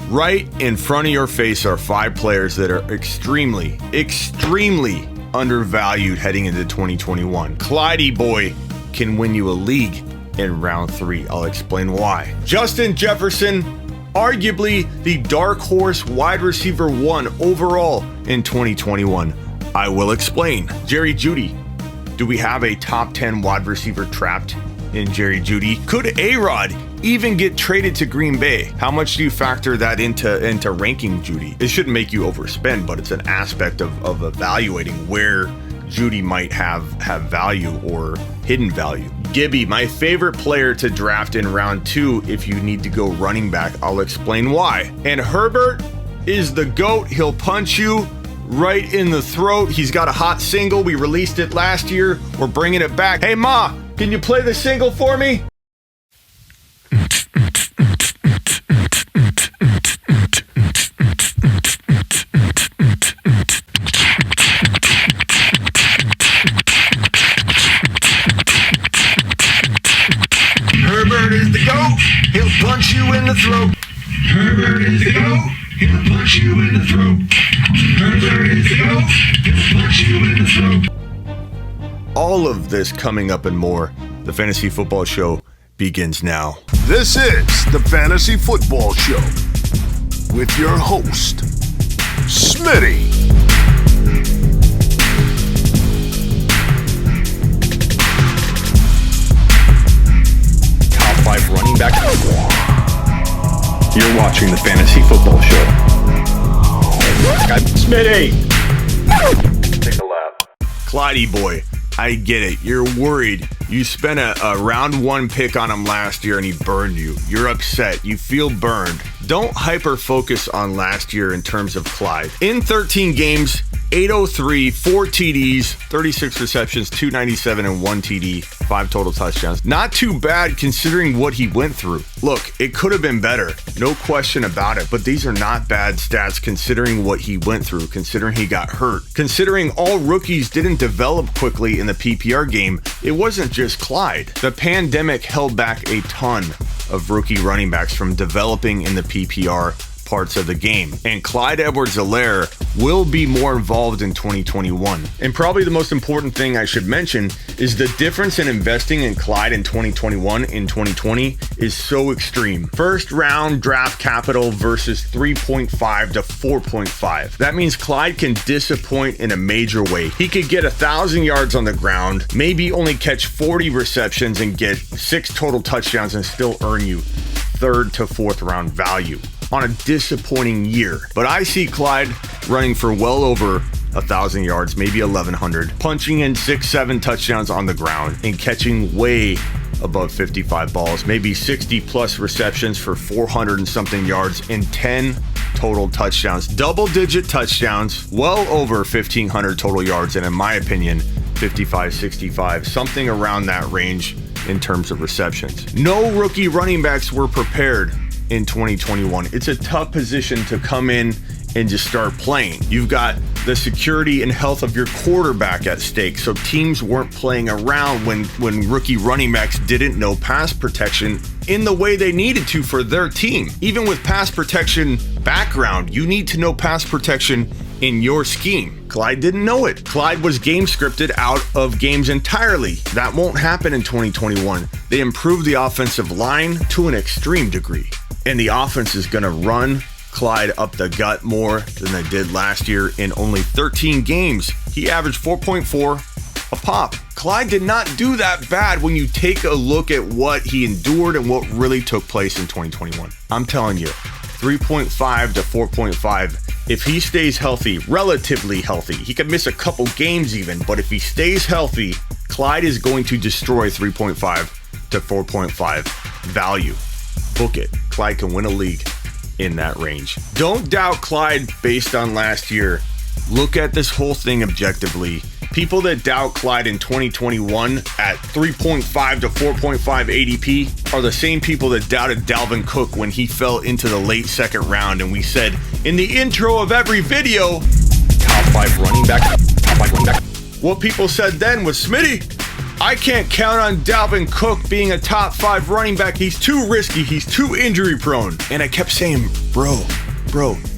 Right in front of your face are 5 players that are extremely undervalued heading into 2021. Clyde boy can win you a league in round 3. I'll explain why. Justin Jefferson, arguably the dark horse wide receiver 1 overall in 2021. I will explain. Jerry Jeudy. Do we have a top 10 wide receiver trapped in Jerry Jeudy? Could A-Rod even get traded to Green Bay? How much do you factor that into ranking Jeudy? It shouldn't make you overspend, but it's an aspect of evaluating where Jeudy might have value or hidden value. Gibby, my favorite player to draft in round 2 if you need to go running back. I'll explain why. And Herbert is the GOAT. He'll punch you right in the throat. He's got a hot single. We released it last year. We're bringing it back. Hey, Ma, can you play the single for me? Herbert is the GOAT. He'll punch you in the throat. Herbert is the GOAT. He'll punch you in the throat. Herbert is the GOAT. He'll punch you in the throat. All of this coming up and more. The Fantasy Football Show begins now. This is the Fantasy Football Show with your host, Smitty. Top 5 running back. You're watching the Fantasy Football Show. Smitty. Take a lap. Clyde boy, I get it. You're worried. You spent a round 1 pick on him last year and he burned you. You're upset. You feel burned. Don't hyper focus on last year in terms of Clyde. In 13 games, 803, 4 TDs, 36 receptions, 297, and 1 TD, 5 total touchdowns. Not too bad considering what he went through. Look, it could have been better, no question about it, but these are not bad stats considering what he went through, considering he got hurt, considering all rookies didn't develop quickly in the PPR game. It wasn't just Clyde. The pandemic held back a ton of rookie running backs from developing in the PPR parts of the game. And Clyde Edwards-Helaire will be more involved in 2021. And probably the most important thing I should mention is the difference in investing in Clyde in 2021 and 2020 is so extreme. First round draft capital versus 3.5 to 4.5. That means Clyde can disappoint in a major way. He could get 1,000 yards on the ground, maybe only catch 40 receptions and get 6 total touchdowns and still earn you 3rd to 4th round value on a disappointing year. But I see Clyde running for well over 1,000 yards, maybe 1,100, punching in 6-7 touchdowns on the ground and catching way above 55 balls, maybe 60 plus receptions for 400 and something yards and 10 total touchdowns, double-digit touchdowns, well over 1,500 total yards, and in my opinion, 55, 65, something around that range in terms of receptions. No rookie running backs were prepared in 2021. It's a tough position to come in and just start playing. You've got the security and health of your quarterback at stake. So teams weren't playing around when rookie running backs didn't know pass protection in the way they needed to for their team. Even with pass protection background, you need to know pass protection in your scheme. Clyde didn't know it. Clyde was game scripted out of games entirely. That won't happen in 2021. They improved the offensive line to an extreme degree. And the offense is going to run Clyde up the gut more than they did last year. In only 13 games, he averaged 4.4 a pop. Clyde did not do that bad when you take a look at what he endured and what really took place in 2021. I'm telling you, 3.5 to 4.5. If he stays healthy, relatively healthy, he could miss a couple games even, but if he stays healthy, Clyde is going to destroy 3.5 to 4.5 value. Book it. Clyde can win a league in that range. Don't doubt Clyde based on last year. Look at this whole thing objectively. People that doubt Clyde in 2021 at 3.5 to 4.5 ADP are the same people that doubted Dalvin Cook when he fell into the late 2nd round. And we said in the intro of every video, top 5 running back, top 5 running back. What people said then was, Smitty, I can't count on Dalvin Cook being a top 5 running back. He's too risky. He's too injury prone. And I kept saying, bro,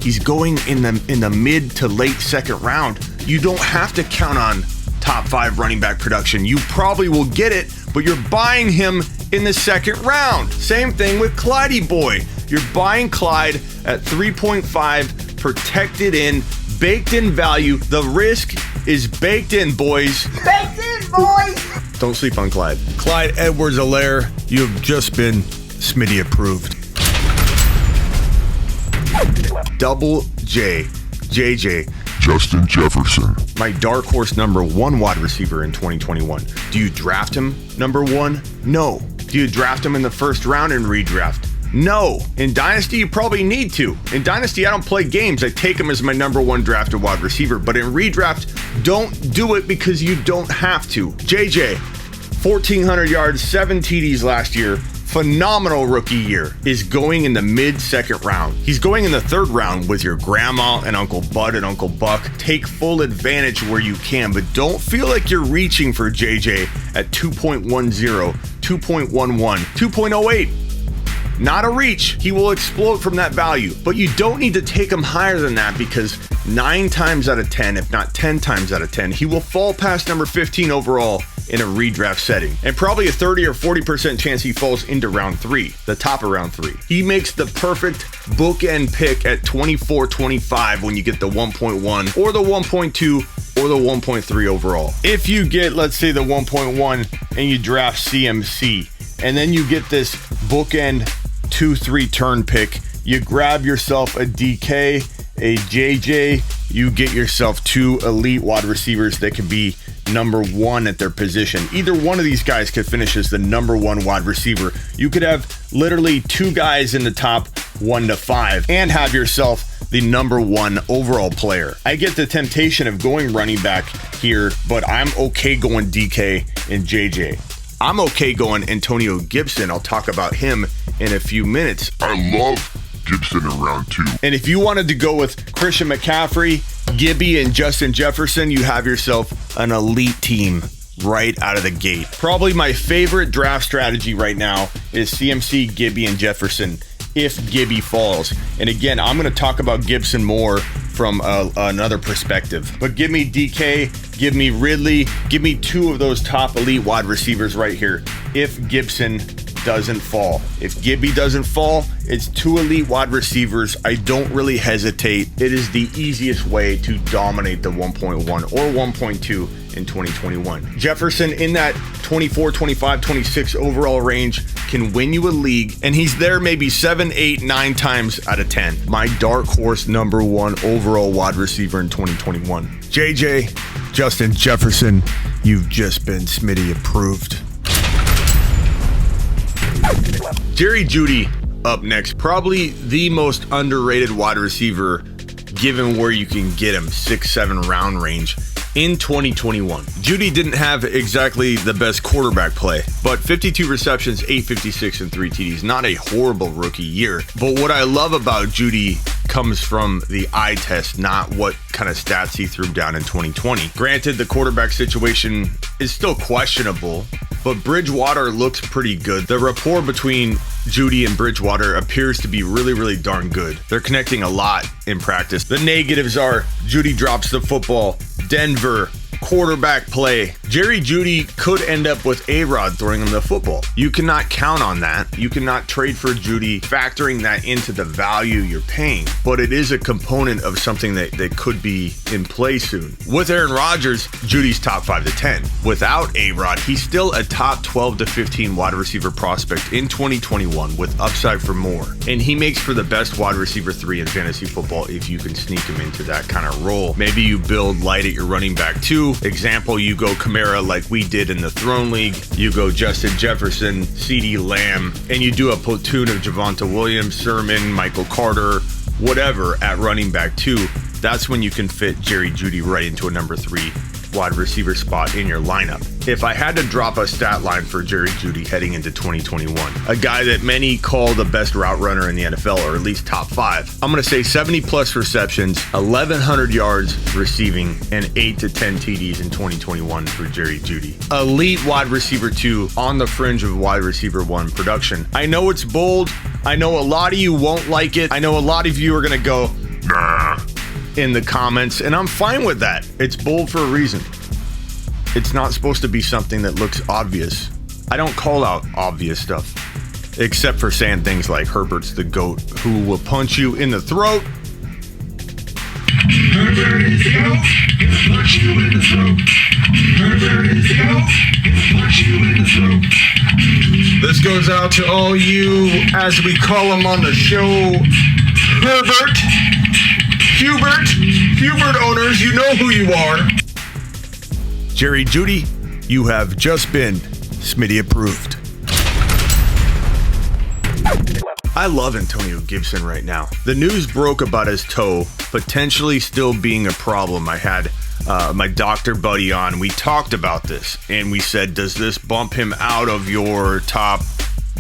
he's going in the mid to late second round. You don't have to count on top 5 running back production. You probably will get it, but you're buying him in the second round. Same thing with Clyde boy. You're buying Clyde at 3.5, protected in, baked in value. The risk is baked in, boys. Baked in, boys! Don't sleep on Clyde. Clyde Edwards-Helaire, you have just been Smitty approved. Double J, JJ. Justin Jefferson. My dark horse number 1 wide receiver in 2021. Do you draft him number 1? No. Do you draft him in the first round and redraft? No. In Dynasty, you probably need to. In Dynasty, I don't play games. I take him as my number 1 drafted wide receiver. But in redraft, don't do it because you don't have to. JJ, 1,400 yards, 7 TDs last year. Phenomenal rookie year, is going in the mid-second round. He's going in the 3rd round with your grandma and Uncle Bud and Uncle Buck. Take full advantage where you can, but don't feel like you're reaching for JJ at 2.10, 2.11, 2.08. Not a reach. He will explode from that value, but you don't need to take him higher than that because 9 times out of 10, if not 10 times out of 10, he will fall past number 15 overall in a redraft setting, and probably a 30 or 40% chance he falls into round 3, the top of round 3. He makes the perfect bookend pick at 24-25 when you get the 1.1 or the 1.2 or the 1.3 overall. If you get, let's say, the 1.1 and you draft CMC, and then you get this bookend 2-3 turn pick, you grab yourself a DK, a JJ, you get yourself 2 elite wide receivers that can be number 1 at their position. Either one of these guys could finish as the number 1 wide receiver. You could have literally 2 guys in the top 1 to 5 and have yourself the number 1 overall player. I get the temptation of going running back here, but I'm okay going DK and JJ. I'm okay going Antonio Gibson. I'll talk about him in a few minutes. I love Gibson in round 2. And if you wanted to go with Christian McCaffrey, Gibby, and Justin Jefferson, you have yourself an elite team right out of the gate. Probably my favorite draft strategy right now is CMC, Gibby, and Jefferson if Gibby falls. And again, I'm going to talk about Gibson more from another perspective. But give me DK, give me Ridley, give me 2 of those top elite wide receivers right here if Gibson doesn't fall. If Gibby doesn't fall, it's 2 elite wide receivers. I don't really hesitate. It is the easiest way to dominate the 1.1 or 1.2 in 2021. Jefferson in that 24, 25, 26 overall range can win you a league, and he's there maybe 7, 8, 9 times out of 10. My dark horse number 1 overall wide receiver in 2021. JJ, Justin Jefferson, you've just been Smitty approved. Jeudy up next. Probably the most underrated wide receiver given where you can get him, 6-7 round range in 2021. Jeudy didn't have exactly the best quarterback play, but 52 receptions, 856, and 3 TDs. Not a horrible rookie year. But what I love about Jeudy comes from the eye test, not what kind of stats he threw down in 2020. Granted, the quarterback situation is still questionable, but Bridgewater looks pretty good. The rapport between Jeudy and Bridgewater appears to be really, really darn good. They're connecting a lot in practice. The negatives are Jeudy drops the football, Denver, quarterback play. Jerry Jeudy could end up with A-Rod throwing him the football. You cannot count on that. You cannot trade for Jeudy, factoring that into the value you're paying. But it is a component of something that could be in play soon. With Aaron Rodgers, Judy's top 5 to 10. Without A-Rod, he's still a top 12 to 15 wide receiver prospect in 2021 with upside for more. And he makes for the best wide receiver 3 in fantasy football if you can sneak him into that kind of role. Maybe you build light at your running back 2. Example, you go Kamara like we did in the Throne League. You go Justin Jefferson, CeeDee Lamb, and you do a platoon of Javonte Williams, Sermon, Michael Carter, whatever at running back 2. That's when you can fit Jerry Jeudy right into a number 3 best wide receiver spot in your lineup. If I had to drop a stat line for Jerry Jeudy heading into 2021, a guy that many call the best route runner in the NFL, or at least top 5, I'm going to say 70 plus receptions, 1,100 yards receiving, and 8 to 10 TDs in 2021 for Jerry Jeudy. Elite wide receiver 2 on the fringe of wide receiver 1 production. I know it's bold. I know a lot of you won't like it. I know a lot of you are going to go, nah, in the comments, and I'm fine with that. It's bold for a reason. It's not supposed to be something that looks obvious. I don't call out obvious stuff, except for saying things like Herbert's the GOAT who will punch you in the throat. Herbert is the GOAT, he'll punch you in the throat. Herbert is the GOAT, he'll punch you in the throat. This goes out to all you, as we call him on the show, Herbert, Hubert owners, you know who you are. Jerry Jeudy, you have just been Smitty approved. I love Antonio Gibson right now. The news broke about his toe potentially still being a problem. I had my doctor buddy on. We talked about this and we said, does this bump him out of your top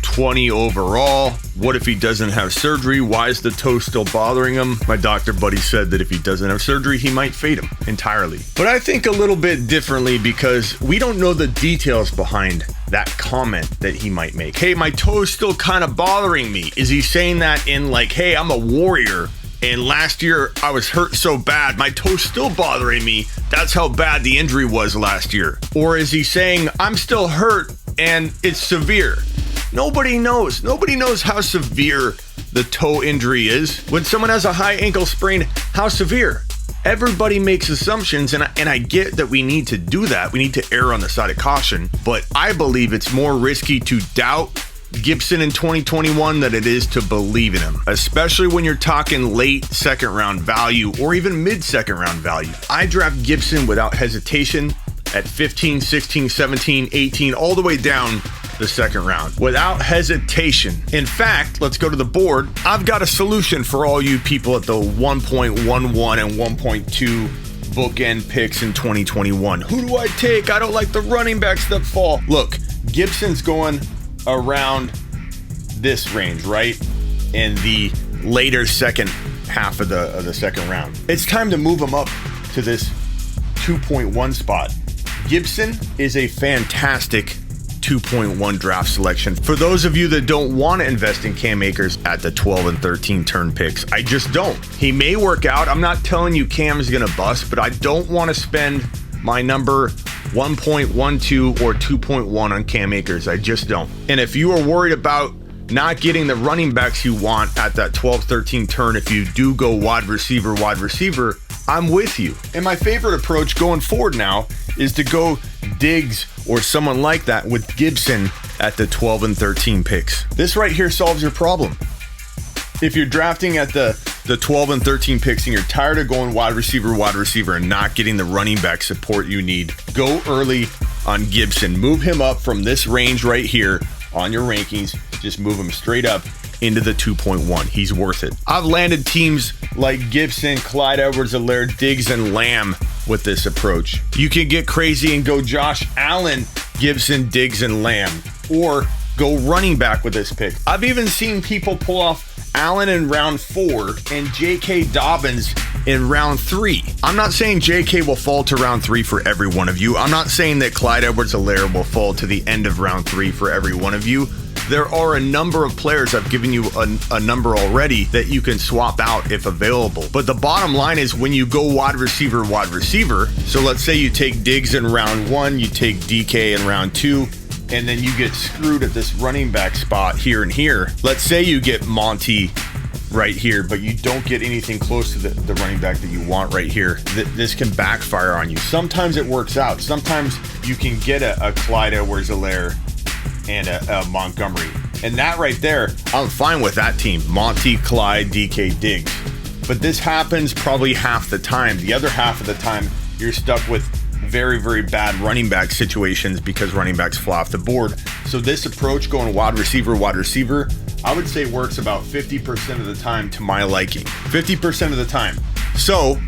20 overall? What if he doesn't have surgery? Why is the toe still bothering him? My doctor buddy said that if he doesn't have surgery, he might fade him entirely. But I think a little bit differently because we don't know the details behind that comment that he might make. Hey, my toe is still kind of bothering me. Is he saying that in like, hey, I'm a warrior and last year I was hurt so bad, my toe's still bothering me. That's how bad the injury was last year. Or is he saying I'm still hurt and it's severe? Nobody knows. Nobody knows how severe the toe injury is. When someone has a high ankle sprain, how severe? Everybody makes assumptions, and I get that we need to do that. We need to err on the side of caution, but I believe it's more risky to doubt Gibson in 2021 than it is to believe in him, especially when you're talking late second round value or even mid second round value. I draft Gibson without hesitation at 15, 16, 17, 18, all the way down the second round without hesitation. In fact, let's go to the board. I've got a solution for all you people at the 1.11 and 1.2 bookend picks in 2021. Who do I take? I don't like the running backs that fall. Look, Gibson's going around this range, right? In the later second half of the second round. It's time to move him up to this 2.1 spot. Gibson is a fantastic 2.1 draft selection. For those of you that don't want to invest in Cam Akers at the 12 and 13 turn picks, I just don't. He may work out. I'm not telling you Cam is going to bust, but I don't want to spend my number 1.12 or 2.1 on Cam Akers. I just don't. And if you are worried about not getting the running backs you want at that 12-13 turn, if you do go wide receiver, I'm with you. And my favorite approach going forward now is to go Diggs or someone like that with Gibson at the 12 and 13 picks. This right here solves your problem. If you're drafting at the 12 and 13 picks and you're tired of going wide receiver and not getting the running back support you need, go early on Gibson. Move him up from this range right here on your rankings. Just move him straight up into the 2.1. He's worth it. I've landed teams like Gibson, Clyde Edwards-Helaire, Diggs, and Lamb with this approach. You can get crazy and go Josh Allen, Gibson, Diggs, and Lamb, or go running back with this pick. I've even seen people pull off Allen in round 4 and J.K. Dobbins in round 3. I'm not saying J.K. will fall to round 3 for every one of you. I'm not saying that Clyde Edwards-Helaire will fall to the end of round 3 for every one of you. There are a number of players, I've given you a number already, that you can swap out if available. But the bottom line is when you go wide receiver, so let's say you take Diggs in round 1, you take DK in round 2, and then you get screwed at this running back spot here and here. Let's say you get Monty right here, but you don't get anything close to the running back that you want right here. This can backfire on you. Sometimes it works out. Sometimes you can get a Clyde Edwards-Helaire and a Montgomery. And that right there, I'm fine with that team. Monty, Clyde, DK, Diggs. But this happens probably half the time. The other half of the time, you're stuck with very, very bad running back situations because running backs fly off the board. So this approach going wide receiver, I would say works about 50% of the time to my liking. 50% of the time. So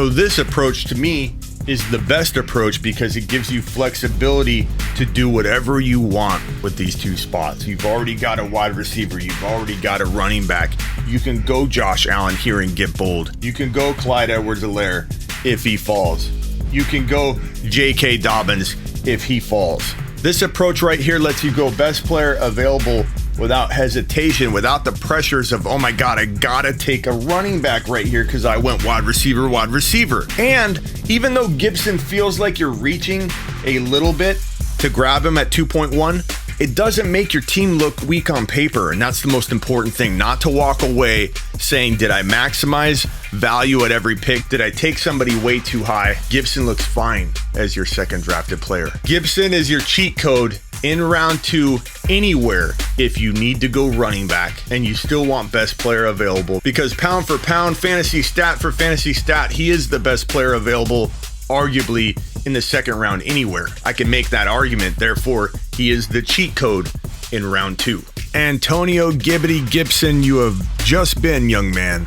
this approach to me is the best approach because it gives you flexibility to do whatever you want with these two spots. You've already got a wide receiver. You've already got a running back. You can go Josh Allen here and get bold. You can go Clyde Edwards-Helaire if he falls. You can go J.K. Dobbins if he falls. This approach right here lets you go best player available without hesitation, without the pressures of, oh my God, I gotta take a running back right here because I went wide receiver. And even though Gibson feels like you're reaching a little bit to grab him at 2.1, it doesn't make your team look weak on paper. And that's the most important thing, not to walk away saying, did I maximize value at every pick? Did I take somebody way too high? Gibson looks fine as your second drafted player. Gibson is your cheat code in round 2 anywhere if you need to go running back and you still want best player available, because pound for pound, fantasy stat for fantasy stat, he is the best player available arguably in the second round anywhere. I can make that argument. Therefore, he is the cheat code in round 2. Antonio Gibbity Gibson, you have just been, young man,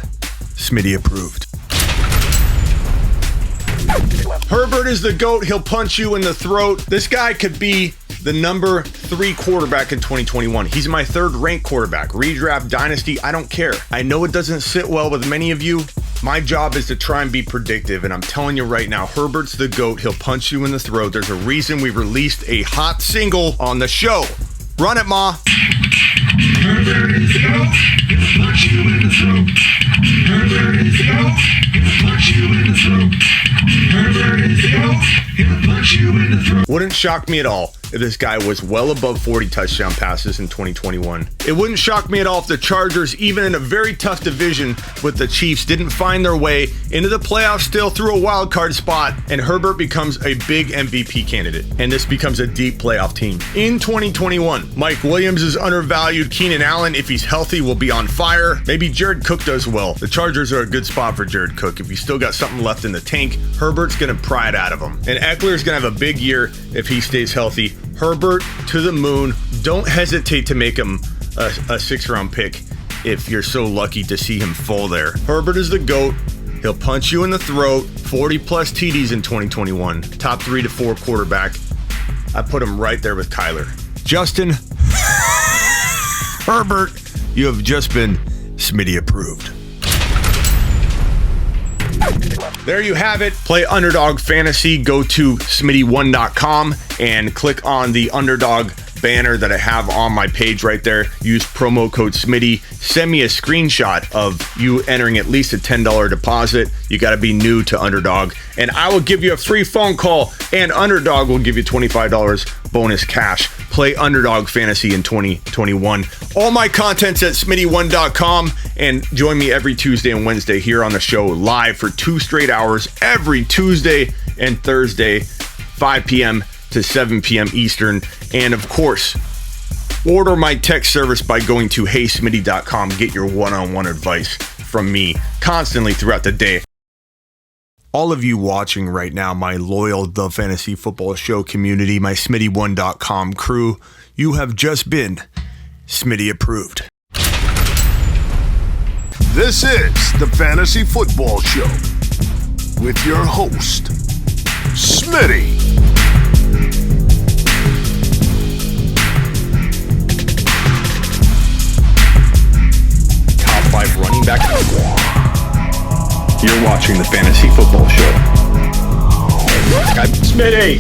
Smitty approved. Herbert is the GOAT. He'll punch you in the throat. This guy could be the number 3 quarterback in 2021. He's my 3rd ranked quarterback. Redraft, dynasty, I don't care. I know it doesn't sit well with many of you. My job is to try and be predictive, and I'm telling you right now, Herbert's the GOAT. He'll punch you in the throat. There's a reason we released a hot single on the show. Run it, Ma. Herbert is the GOAT. He'll punch you in the throat. Herbert is the GOAT. He'll punch you in the throat. Herbert is the GOAT. He'll punch you in the throat. Wouldn't shock me at all if this guy was well above 40 touchdown passes in 2021. It wouldn't shock me at all if the Chargers, even in a very tough division with the Chiefs, didn't find their way into the playoffs still through a wild card spot, and Herbert becomes a big MVP candidate, and this becomes a deep playoff team. In 2021, Mike Williams is undervalued. Keenan Allen, if he's healthy, will be on fire. Maybe Jared Cook does well. The Chargers are a good spot for Jared Cook. If you still got something left in the tank, Herbert's going to pry it out of him. And Eckler's going to have a big year if he stays healthy. Herbert to the moon. Don't hesitate to make him a 6th-round pick if you're so lucky to see him fall there. Herbert is the GOAT. He'll punch you in the throat. 40-plus TDs in 2021. Top 3 to 4 quarterback. I put him right there with Kyler. Justin Herbert, you have just been Smitty approved. There you have it. Play Underdog Fantasy. Go to Smitty1.com and click on the Underdog banner that I have on my page right there. Use promo code Smitty. Send me a screenshot of you entering at least a $10 deposit. You got to be new to Underdog, and I will give you a free phone call, and Underdog will give you $25 bonus cash. Play Underdog Fantasy in 2021. All my content's at Smitty1.com, and join me every Tuesday and Wednesday here on the show live for 2 straight hours every Tuesday and Thursday, 5 p.m. to 7 p.m. Eastern. And of course, order my text service by going to HeySmitty.com. Get your one-on-one advice from me constantly throughout the day. All of you watching right now, my loyal The Fantasy Football Show community, my Smitty1.com crew, you have just been Smitty approved. This is the Fantasy Football Show with your host, Smitty. Top 5 running back. You're watching the Fantasy Football Show. Smitty!